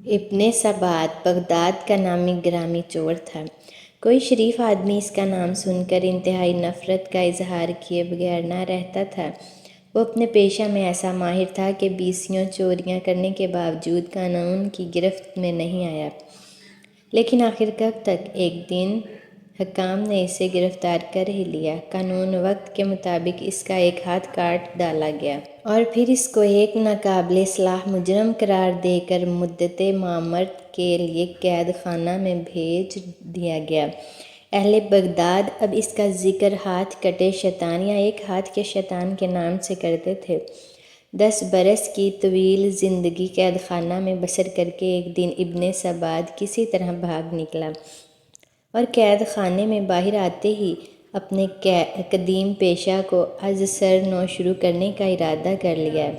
ابن سبات بغداد کا نامی گرامی چور تھا۔ کوئی شریف آدمی اس کا نام سن کر انتہائی نفرت کا اظہار کیے بغیر نہ رہتا تھا۔ وہ اپنے پیشہ میں ایسا ماہر تھا کہ 20 چوریاں کرنے کے باوجود قانون کی گرفت میں نہیں آیا، لیکن آخر کب تک ایک دن حکام نے اسے گرفتار کر ہی لیا۔ قانون وقت کے مطابق اس کا ایک ہاتھ کاٹ ڈالا گیا اور پھر اس کو ایک ناقابل اصلاح مجرم قرار دے کر مدت معمرت کے لیے قید خانہ میں بھیج دیا گیا۔ اہل بغداد اب اس کا ذکر ہاتھ کٹے شیطان یا ایک ہاتھ کے شیطان کے نام سے کرتے تھے۔ 10 برس کی طویل زندگی قید خانہ میں بسر کر کے ایک دن ابن سبات کسی طرح بھاگ نکلا اور قید خانے میں باہر آتے ہی اپنے قدیم پیشہ کو از سر نو شروع کرنے کا ارادہ کر لیا۔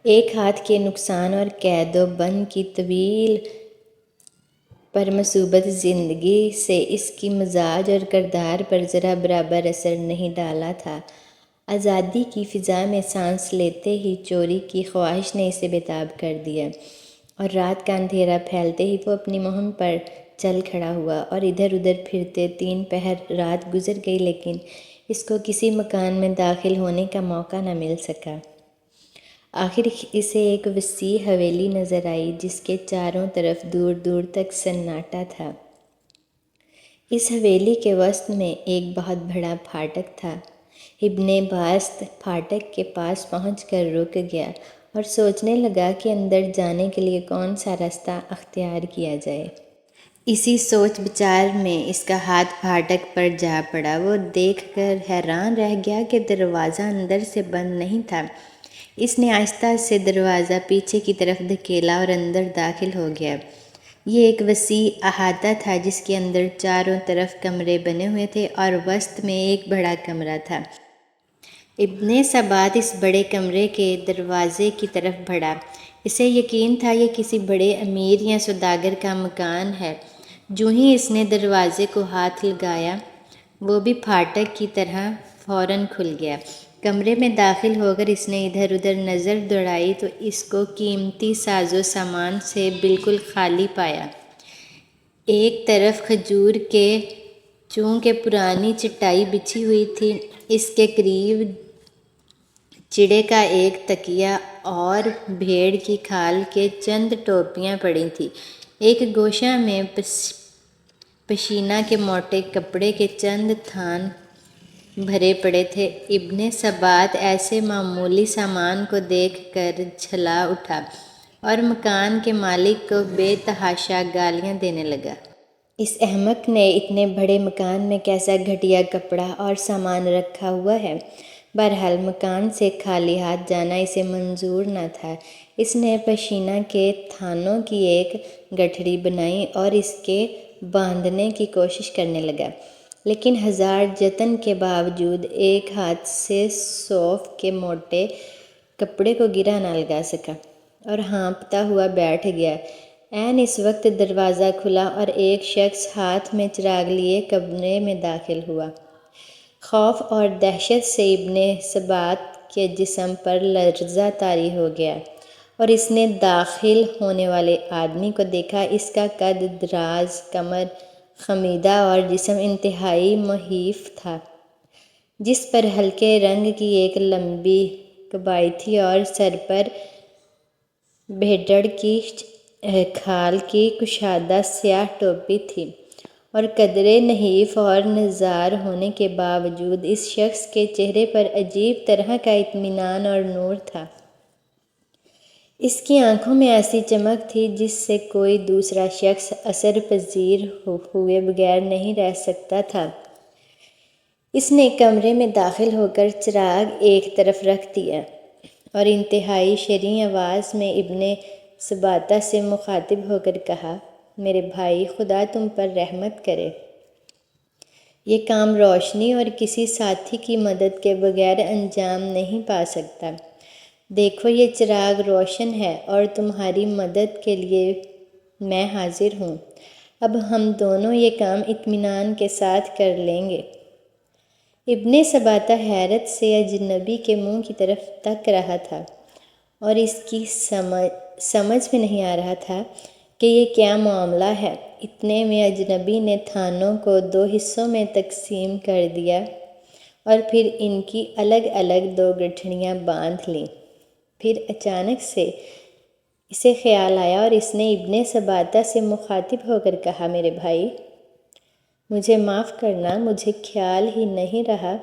ایک ہاتھ کے نقصان اور قید و بند کی طویل پر مثوبت زندگی سے اس کی مزاج اور کردار پر ذرا برابر اثر نہیں ڈالا تھا۔ آزادی کی فضا میں سانس لیتے ہی چوری کی خواہش نے اسے بےتاب کر دیا، اور رات کا اندھیرا پھیلتے ہی وہ اپنی مہم پر چل کھڑا ہوا اور ادھر ادھر پھرتے 3 پہر رات گزر گئی، لیکن اس کو کسی مکان میں داخل ہونے کا موقع نہ مل سکا۔ آخر اسے ایک وسیع حویلی نظر آئی جس کے چاروں طرف دور دور تک سناٹا تھا۔ اس حویلی کے وسط میں ایک بہت بڑا پھاٹک تھا۔ ابن باسط پھاٹک کے پاس پہنچ کر رک گیا اور سوچنے لگا کہ اندر جانے کے لیے کون سا راستہ اختیار کیا جائے۔ اسی سوچ بچار میں اس کا ہاتھ پھاٹک پر جا پڑا۔ وہ دیکھ کر حیران رہ گیا کہ دروازہ اندر سے بند نہیں تھا۔ اس نے آہستہ سے دروازہ پیچھے کی طرف دھکیلا اور اندر داخل ہو گیا۔ یہ ایک وسیع احاطہ تھا جس کے اندر چاروں طرف کمرے بنے ہوئے تھے اور وسط میں ایک بڑا کمرہ تھا۔ ابن سبات اس بڑے کمرے کے دروازے کی طرف بڑھا۔ اسے یقین تھا یہ کسی بڑے امیر یا سوداگر کا مکان ہے۔ جوں ہی اس نے دروازے کو ہاتھ لگایا، وہ بھی پھاٹک کی طرح فوراً کھل گیا۔ کمرے میں داخل ہو کر اس نے ادھر ادھر نظر دوڑائی تو اس کو قیمتی ساز و سامان سے بالکل خالی پایا۔ ایک طرف کھجور کے چونکہ پرانی چٹائی بچھی ہوئی تھی، اس کے قریب چڑے کا ایک تکیہ اور بھیڑ کی کھال کے چند ٹوپیاں پڑی تھیں۔ ایک گوشہ میں پشینہ کے موٹے کپڑے کے چند تھان بھرے پڑے تھے۔ ابن سبات ایسے معمولی سامان کو دیکھ کر جھلا اٹھا اور مکان کے مالک کو بے تحاشا گالیاں دینے لگا۔ اس احمق نے اتنے بڑے مکان میں کیسا گھٹیا کپڑا اور سامان رکھا ہوا ہے؟ بہرحال مکان سے خالی ہاتھ جانا اسے منظور نہ تھا۔ اس نے پشینہ کے تھانوں کی ایک گٹھڑی بنائی اور اس کے باندھنے کی کوشش کرنے لگا، لیکن 1000 جتن کے باوجود ایک ہاتھ سے صوف کے موٹے کپڑے کو گرا نہ لگا سکا اور ہانپتا ہوا بیٹھ گیا۔ عین اس وقت دروازہ کھلا اور ایک شخص ہاتھ میں چراغ لیے کمرے میں داخل ہوا۔ خوف اور دہشت سے ابن سبات کے جسم پر لرزہ طاری ہو گیا اور اس نے داخل ہونے والے آدمی کو دیکھا۔ اس کا قد دراز، کمر خمیدہ اور جسم انتہائی مخیف تھا، جس پر ہلکے رنگ کی ایک لمبی قبائی تھی اور سر پر بھیڑ کی کھال کی کشادہ سیاہ ٹوپی تھی، اور قدرے نحیف اور نزار ہونے کے باوجود اس شخص کے چہرے پر عجیب طرح کا اطمینان اور نور تھا۔ اس کی آنکھوں میں ایسی چمک تھی جس سے کوئی دوسرا شخص اثر پذیر ہوئے بغیر نہیں رہ سکتا تھا۔ اس نے کمرے میں داخل ہو کر چراغ ایک طرف رکھ دیا اور انتہائی شریں آواز میں ابن سباتہ سے مخاطب ہو کر کہا، میرے بھائی، خدا تم پر رحمت کرے۔ یہ کام روشنی اور کسی ساتھی کی مدد کے بغیر انجام نہیں پا سکتا۔ دیکھو یہ چراغ روشن ہے اور تمہاری مدد کے لیے میں حاضر ہوں۔ اب ہم دونوں یہ کام اطمینان کے ساتھ کر لیں گے۔ ابن سباتہ حیرت سے اجنبی کے منہ کی طرف تک رہا تھا اور اس کی سمجھ میں نہیں آ رہا تھا کہ یہ کیا معاملہ ہے۔ اتنے میں اجنبی نے تھانوں کو 2 حصوں میں تقسیم کر دیا اور پھر ان کی الگ الگ 2 گٹھڑیاں باندھ لیں۔ پھر اچانک سے اسے خیال آیا اور اس نے ابن سباتہ سے مخاطب ہو کر کہا، میرے بھائی، مجھے معاف کرنا، مجھے خیال ہی نہیں رہا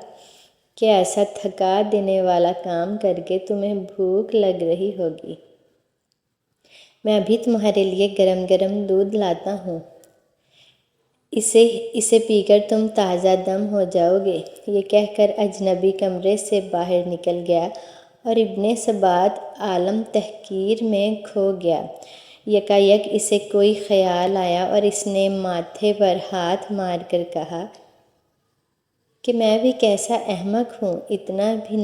کہ ایسا تھکا دینے والا کام کر کے تمہیں بھوک لگ رہی ہوگی۔ میں ابھی تمہارے لیے گرم گرم دودھ لاتا ہوں، اسے پی کر تم تازہ دم ہو جاؤ گے۔ یہ کہہ کر اجنبی کمرے سے باہر نکل گیا اور ابن سبات عالم تحقیر میں کھو گیا۔ یکایک اسے کوئی خیال آیا اور اس نے ماتھے پر ہاتھ مار کر کہا کہ میں بھی کیسا احمق ہوں، اتنا بھی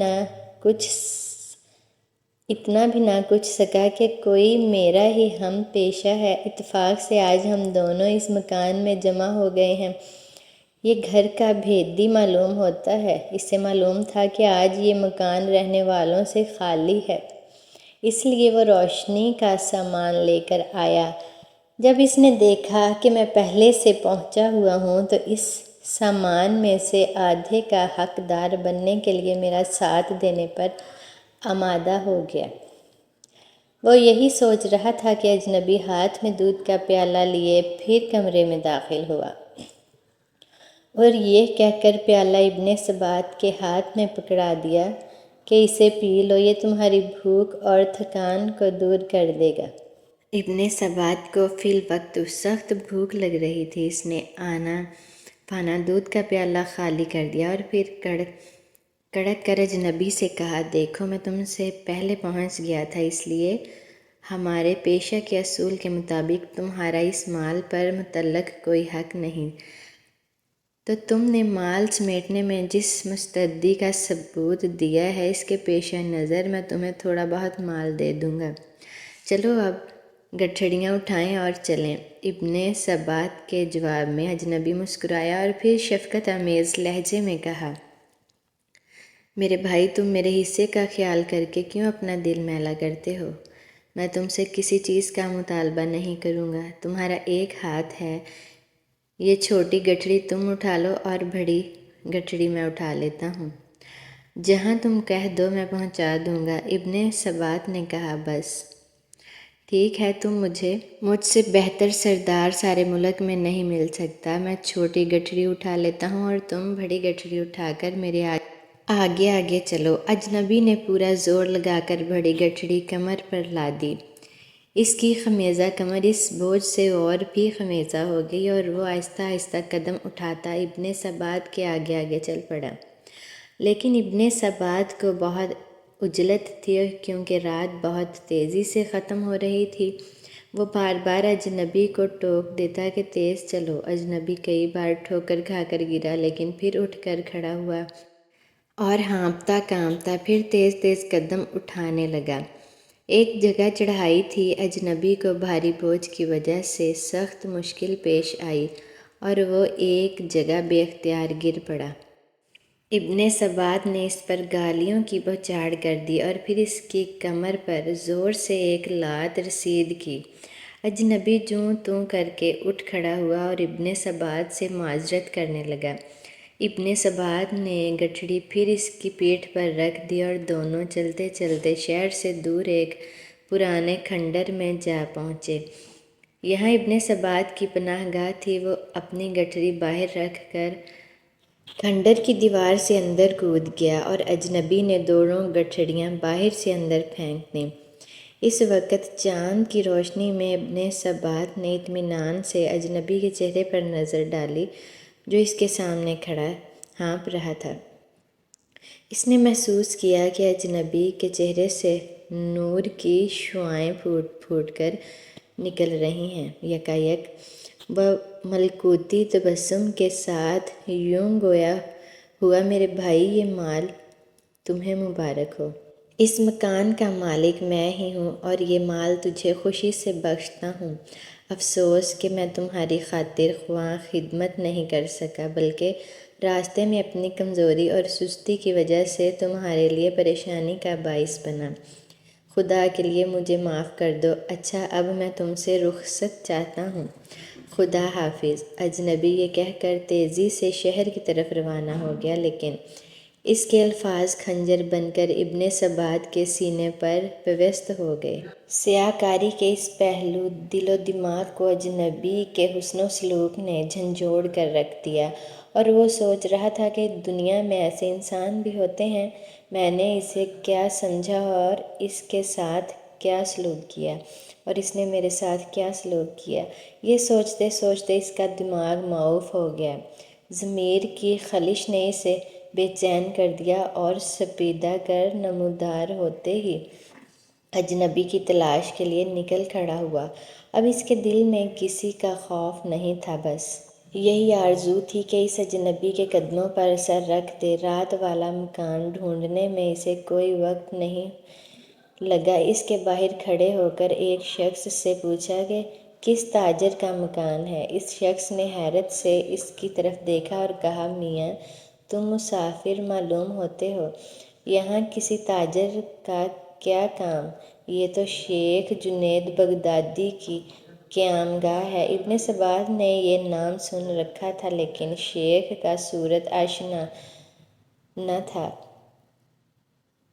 نہ کچھ سکا کہ کوئی میرا ہی ہم پیشہ ہے۔ اتفاق سے آج ہم دونوں اس مکان میں جمع ہو گئے ہیں۔ یہ گھر کا بھیدی معلوم ہوتا ہے۔ اسے معلوم تھا کہ آج یہ مکان رہنے والوں سے خالی ہے، اس لیے وہ روشنی کا سامان لے کر آیا۔ جب اس نے دیکھا کہ میں پہلے سے پہنچا ہوا ہوں تو اس سامان میں سے آدھے کا حقدار بننے کے لیے میرا ساتھ دینے پر آمادہ ہو گیا۔ وہ یہی سوچ رہا تھا کہ اجنبی ہاتھ میں دودھ کا پیالہ لیے پھر کمرے میں داخل ہوا اور یہ کہہ کر پیالہ ابن سبات کے ہاتھ میں پکڑا دیا کہ اسے پی لو، یہ تمہاری بھوک اور تھکان کو دور کر دے گا۔ ابن سبات کو فی الوقت سخت بھوک لگ رہی تھی۔ اس نے آنا پانا دودھ کا پیالہ خالی کر دیا اور پھر کڑک کر اجنبی سے کہا، دیکھو میں تم سے پہلے پہنچ گیا تھا، اس لیے ہمارے پیشہ کے اصول کے مطابق تمہارا اس مال پر متعلق کوئی حق نہیں، تو تم نے مال سمیٹنے میں جس مستعدی کا ثبوت دیا ہے اس کے پیش نظر میں تمہیں تھوڑا بہت مال دے دوں گا۔ چلو اب گٹھڑیاں اٹھائیں اور چلیں۔ ابن سبات کے جواب میں اجنبی مسکرایا اور پھر شفقت آمیز لہجے میں کہا، میرے بھائی، تم میرے حصے کا خیال کر کے کیوں اپنا دل میلا کرتے ہو؟ میں تم سے کسی چیز کا مطالبہ نہیں کروں گا۔ تمہارا ایک ہاتھ ہے، یہ چھوٹی گٹھڑی تم اٹھا لو اور بڑی گٹھڑی میں اٹھا لیتا ہوں۔ جہاں تم کہہ دو میں پہنچا دوں گا۔ ابن سبات نے کہا، بس ٹھیک ہے، مجھ سے بہتر سردار سارے ملک میں نہیں مل سکتا۔ میں چھوٹی گٹھڑی اٹھا لیتا ہوں اور تم بڑی گٹھڑی اٹھا کر میرے آگے آگے چلو۔ اجنبی نے پورا زور لگا کر بڑی گٹھڑی کمر پر لادی۔ اس کی خمیزہ کمر اس بوجھ سے اور بھی خمیزہ ہو گئی اور وہ آہستہ آہستہ قدم اٹھاتا ابن سبات کے آگے آگے چل پڑا۔ لیکن ابن سبات کو بہت عجلت تھی کیونکہ رات بہت تیزی سے ختم ہو رہی تھی۔ وہ بار بار اجنبی کو ٹوک دیتا کہ تیز چلو۔ اجنبی کئی بار ٹھوکر کھا کر گرا لیکن پھر اٹھ کر کھڑا ہوا اور ہانپتا کانپتا پھر تیز تیز قدم اٹھانے لگا۔ ایک جگہ چڑھائی تھی، اجنبی کو بھاری بوجھ کی وجہ سے سخت مشکل پیش آئی اور وہ ایک جگہ بے اختیار گر پڑا۔ ابن سبات نے اس پر گالیوں کی بوچھاڑ کر دی اور پھر اس کی کمر پر زور سے ایک لات رسید کی۔ اجنبی جوں توں کر کے اٹھ کھڑا ہوا اور ابن سبات سے معذرت کرنے لگا۔ ابن سبات نے گٹھڑی پھر اس کی پیٹھ پر رکھ دی اور دونوں چلتے چلتے شہر سے دور ایک پرانے کھنڈر میں جا پہنچے۔ یہاں ابن سبات کی پناہ گاہ تھی۔ وہ اپنی گٹھڑی باہر رکھ کر کھنڈر کی دیوار سے اندر کود گیا اور اجنبی نے دونوں گٹھڑیاں باہر سے اندر پھینک دیں۔ اس وقت چاند کی روشنی میں ابن سبات نے اطمینان سے اجنبی کے چہرے پر نظر ڈالی جو اس کے سامنے کھڑا ہانپ رہا تھا۔ اس نے محسوس کیا کہ اجنبی کے چہرے سے نور کی شعاعیں پھوٹ پھوٹ کر نکل رہی ہیں۔ یکایک وہ ملکوتی تبسم کے ساتھ یوں گویا ہوا، میرے بھائی، یہ مال تمہیں مبارک ہو۔ اس مکان کا مالک میں ہی ہوں اور یہ مال تجھے خوشی سے بخشتا ہوں۔ افسوس کہ میں تمہاری خاطر خواہ خدمت نہیں کر سکا بلکہ راستے میں اپنی کمزوری اور سستی کی وجہ سے تمہارے لیے پریشانی کا باعث بنا۔ خدا کے لیے مجھے معاف کر دو۔ اچھا اب میں تم سے رخصت چاہتا ہوں، خدا حافظ۔ اجنبی یہ کہہ کر تیزی سے شہر کی طرف روانہ ہو گیا، لیکن اس کے الفاظ خنجر بن کر ابن سبات کے سینے پر پیوست ہو گئے۔ سیاہ کاری کے اس پہلو دل و دماغ کو اجنبی کے حسن و سلوک نے جھنجھوڑ کر رکھ دیا، اور وہ سوچ رہا تھا کہ دنیا میں ایسے انسان بھی ہوتے ہیں۔ میں نے اسے کیا سمجھا اور اس کے ساتھ کیا سلوک کیا، اور اس نے میرے ساتھ کیا سلوک کیا، یہ سوچتے سوچتے اس کا دماغ معوف ہو گیا۔ ضمیر کی خلش نے اسے بے چین کر دیا، اور سپیدہ کر نمودار ہوتے ہی اجنبی کی تلاش کے لیے نکل کھڑا ہوا۔ اب اس کے دل میں کسی کا خوف نہیں تھا، بس یہی آرزو تھی کہ اس اجنبی کے قدموں پر سر رکھ دے۔ رات والا مکان ڈھونڈنے میں اسے کوئی وقت نہیں لگا۔ اس کے باہر کھڑے ہو کر ایک شخص سے پوچھا کہ کس تاجر کا مکان ہے۔ اس شخص نے حیرت سے اس کی طرف دیکھا اور کہا، میاں تم مسافر معلوم ہوتے ہو، یہاں کسی تاجر کا کیا کام؟ یہ تو شیخ جنید بغدادی کی قیامگاہ ہے۔ ابن سبات نے یہ نام سن رکھا تھا، لیکن شیخ کا صورت آشنا نہ تھا۔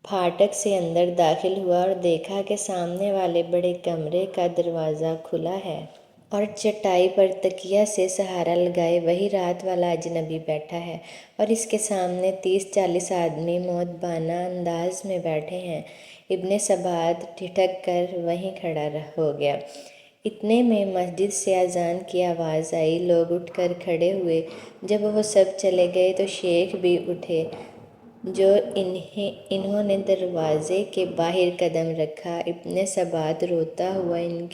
پھاٹک سے اندر داخل ہوا اور دیکھا کہ سامنے والے بڑے کمرے کا دروازہ کھلا ہے، اور چٹائی پر تکیہ سے سہارا لگائے وہی رات والا اجنبی بیٹھا ہے، اور اس کے سامنے 30-40 آدمی مؤدبانہ انداز میں بیٹھے ہیں۔ ابن سبات ٹھٹک کر وہیں کھڑا ہو گیا۔ اتنے میں مسجد سے اذان کی آواز آئی، لوگ اٹھ کر کھڑے ہوئے۔ جب وہ سب چلے گئے تو شیخ بھی اٹھے، جو انہوں نے دروازے کے باہر قدم رکھا۔ ابن سبات روتا ہوا ان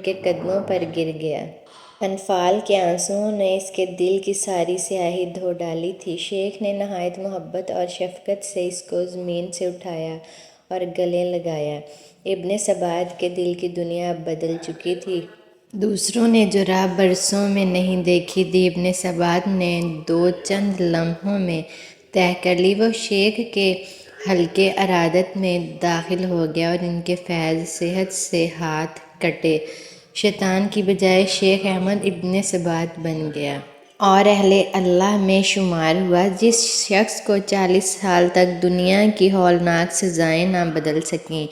کے قدموں پر گر گیا۔ انفعال کے آنسوؤں نے اس کے دل کی ساری سیاہی دھو ڈالی تھی۔ شیخ نے نہایت محبت اور شفقت سے اس کو زمین سے اٹھایا اور گلے لگایا۔ ابن سبات کے دل کی دنیا اب بدل چکی تھی۔ دوسروں نے جو راہ برسوں میں نہیں دیکھی تھی، ابن سبات نے چند لمحوں میں طے کر لی۔ وہ شیخ کے حلقے ارادت میں داخل ہو گیا اور ان کے فیض صحت سے ہاتھ کٹے۔ شیطان کی بجائے شیخ احمد ابن سبات بن گیا اور اہل اللہ میں شمار ہوا۔ جس شخص کو 40 سال تک دنیا کی ہولناک سزائیں نہ بدل سکیں،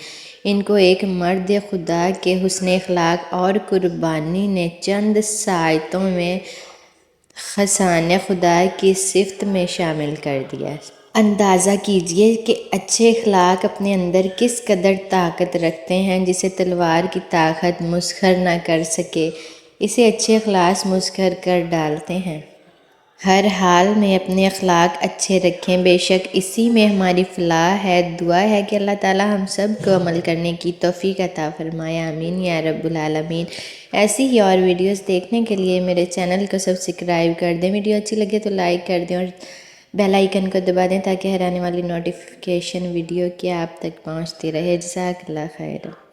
ان کو ایک مرد خدا کے حسن اخلاق اور قربانی نے چند ساعتوں میں خزانۂ خدا کی صفت میں شامل کر دیا۔ اندازہ کیجئے کہ اچھے اخلاق اپنے اندر کس قدر طاقت رکھتے ہیں، جسے تلوار کی طاقت مسخر نہ کر سکے، اسے اچھے اخلاق مسخر کر ڈالتے ہیں۔ ہر حال میں اپنے اخلاق اچھے رکھیں، بے شک اسی میں ہماری فلاح ہے۔ دعا ہے کہ اللہ تعالی ہم سب کو عمل کرنے کی توفیق عطا فرمائے، آمین یا رب العالمین۔ ایسی ہی اور ویڈیوز دیکھنے کے لیے میرے چینل کو سبسکرائب کر دیں، ویڈیو اچھی لگے تو لائک کر دیں اور بیل آئیکن کو دبا دیں تاکہ ہر آنے والی نوٹیفیکیشن ویڈیو کی آپ تک پہنچتی رہے۔ جزاک اللہ خیر۔